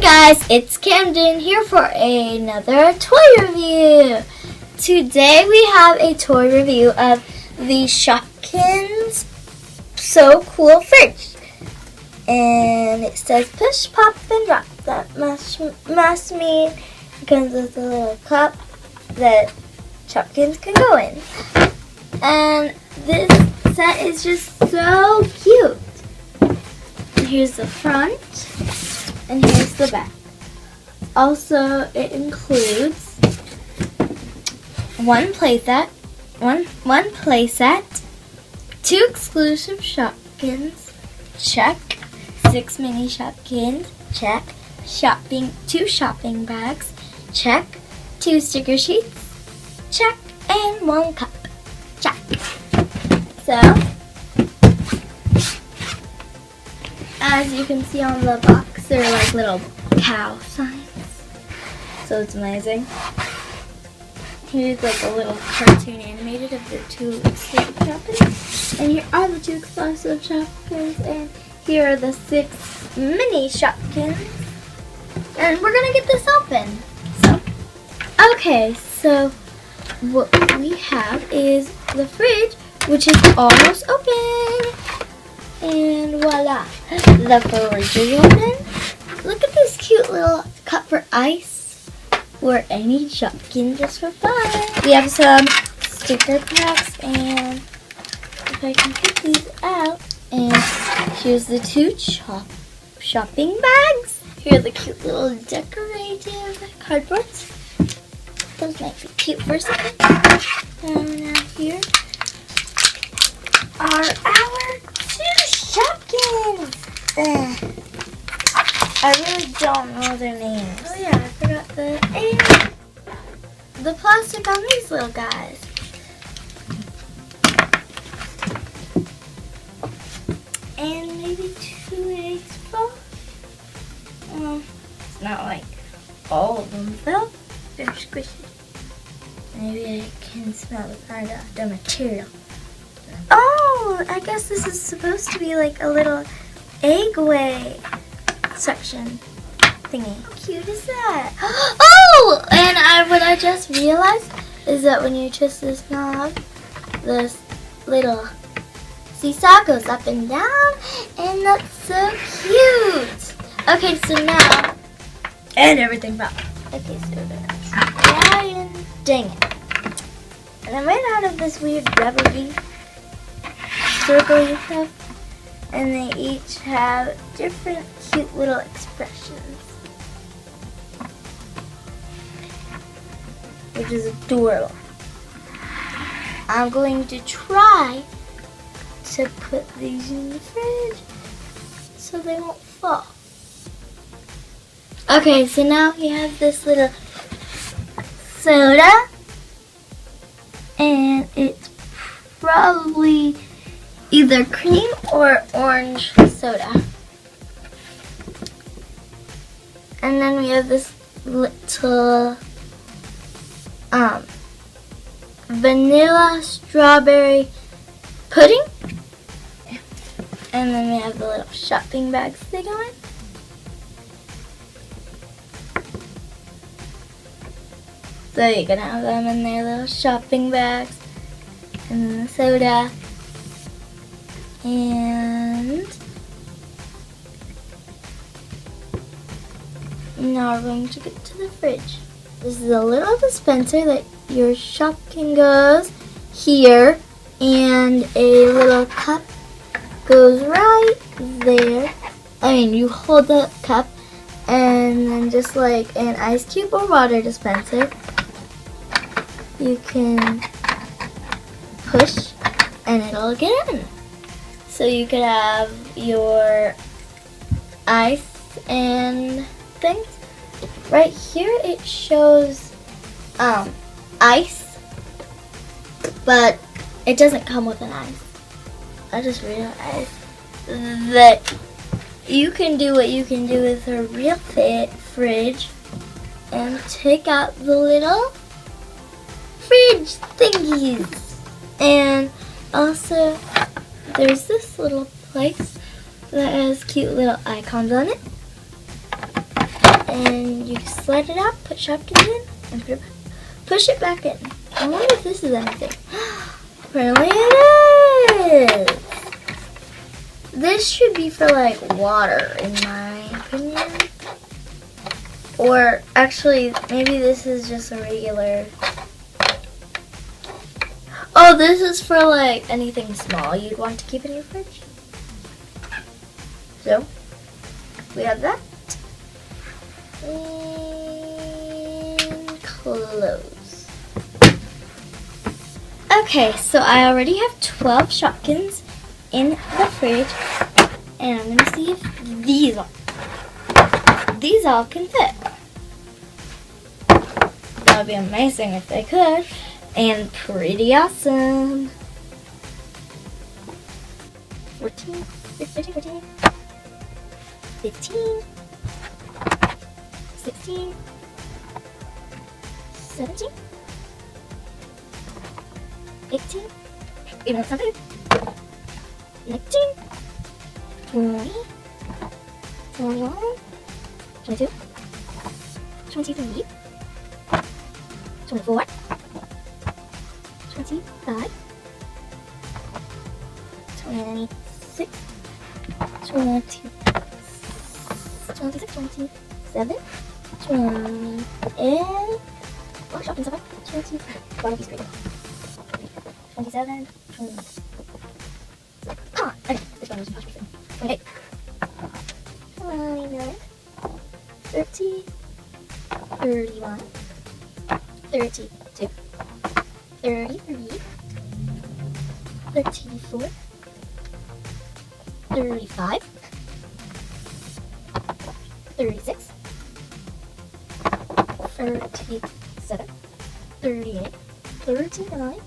guys, it's Camden here for another toy review. Today we have a toy review of the Shopkins So Cool Fridge. And it says push, pop, and drop. That must mean it comes with a little cup that Shopkins can go in. And this set is just so cute. And here's the front. And here's the back. Also, it includes one playset, two exclusive Shopkins, check, 6 mini Shopkins, check, two shopping bags, check, 2 sticker sheets, check, and 1 cup, check. So, as you can see on the box, they're like little cow signs. So it's amazing. Here's like a little cartoon animated of the 2 exclusive Shopkins. And here are the 2 exclusive Shopkins. And here are the 6 mini Shopkins. And we're gonna get this open. So what we have is the fridge, which is almost open. And voila, the fridge is open. Look at this cute little cup for ice or any Shopkins just for fun. We have some sticker packs, and if I can get these out. And here's the 2 shopping bags. Here are the cute little decorative cardboards. Those might be cute for something. And now here are our 2 Shopkins. I really don't know their names. Oh yeah, I forgot the plastic on these little guys. And maybe 2 eggs full. It's not like all of them though. They're squishy. Maybe I can smell the material. Oh, I guess this is supposed to be like a little egg way section thingy. How cute is that? Oh, and what I just realized is that when you twist this knob, this little seesaw goes up and down, and that's so cute. Okay, so now, and everything fell. Okay, so that's Ryan. Dang it. And I ran out of this weird rubbery circly stuff. And they each have different cute little expressions, which is adorable. I'm going to try to put these in the fridge so they won't fall. Okay, so now we have this little soda, and it's probably either cream or orange soda. And then we have this little vanilla strawberry pudding. And then we have the little shopping bags they go in. So you can have them in their little shopping bags. And then the soda. And now we're going to get to the fridge. This is a little dispenser that your Shopkin goes here, and a little cup goes right there. I mean, you hold the cup, and then just like an ice cube or water dispenser, you can push and it'll get in. So you could have your ice and things. Right here it shows ice, but it doesn't come with an ice. I just realized that you can do what you can do with a real fridge and take out the little fridge thingies. And also there's this little place that has cute little icons on it. and you slide it out, put Shopkins in, and push it back in. I wonder if this is anything. Apparently it is! This should be for like water, in my opinion. Or actually, maybe this is just a regular. Oh, this is for like anything small you'd want to keep in your fridge. So, we have that. And close. Okay, so I already have 12 Shopkins in the fridge. And I'm going to see if these all can fit. That would be amazing if they could. And pretty awesome. 14, 15, 14, 15, 16, 17, 18, even 17, 19, 20, 21, 22, 23, 24, 25, 26, 27, 20, and oh, Shopkins so far. 23, 27, 20. Come on, okay, this one was 28, 29, 30, 31, 32, 33, 34, 35, 36, 37, 38, 39,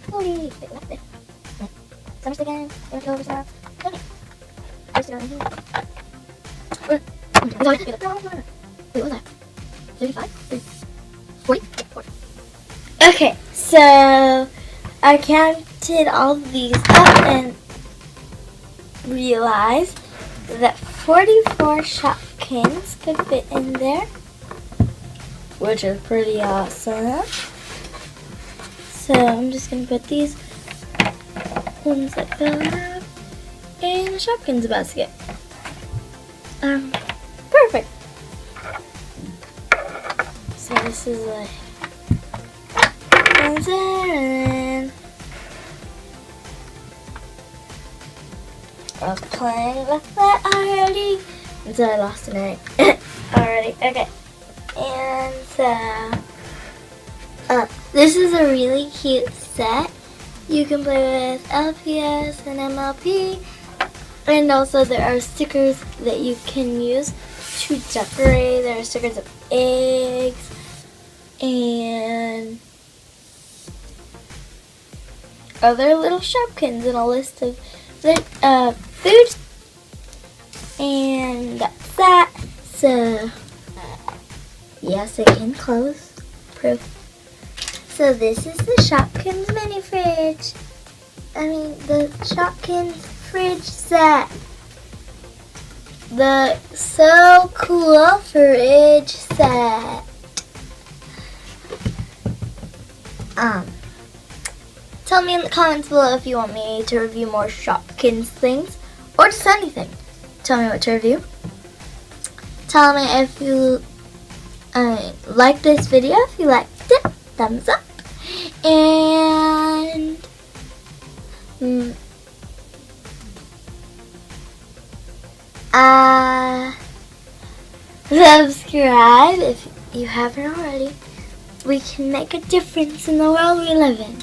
40, 50, summer's again, there's over stuff, 20, there's down here. Wait, what was that? 35, 40, 40. Okay, so I counted all these up and realized that 44 Shopkins could fit in there, which is pretty awesome. So I'm just going to put these ones that fell out in the Shopkins basket. Perfect. So this is like and I was playing with that already until I lost an egg already. Okay, and so this is a really cute set. You can play with LPS and MLP, and also there are stickers that you can use to decorate. There are stickers of eggs and other little Shopkins and a list of food, and that's that. So yes, it can close. Proof. So this is the Shopkins mini fridge. I mean the Shopkins fridge set. The so cool fridge set. Tell me in the comments below if you want me to review more Shopkins things or just anything. Tell me what to review. Tell me if you like this video. If you liked it, thumbs up. And subscribe if you haven't already. We can make a difference in the world we live in.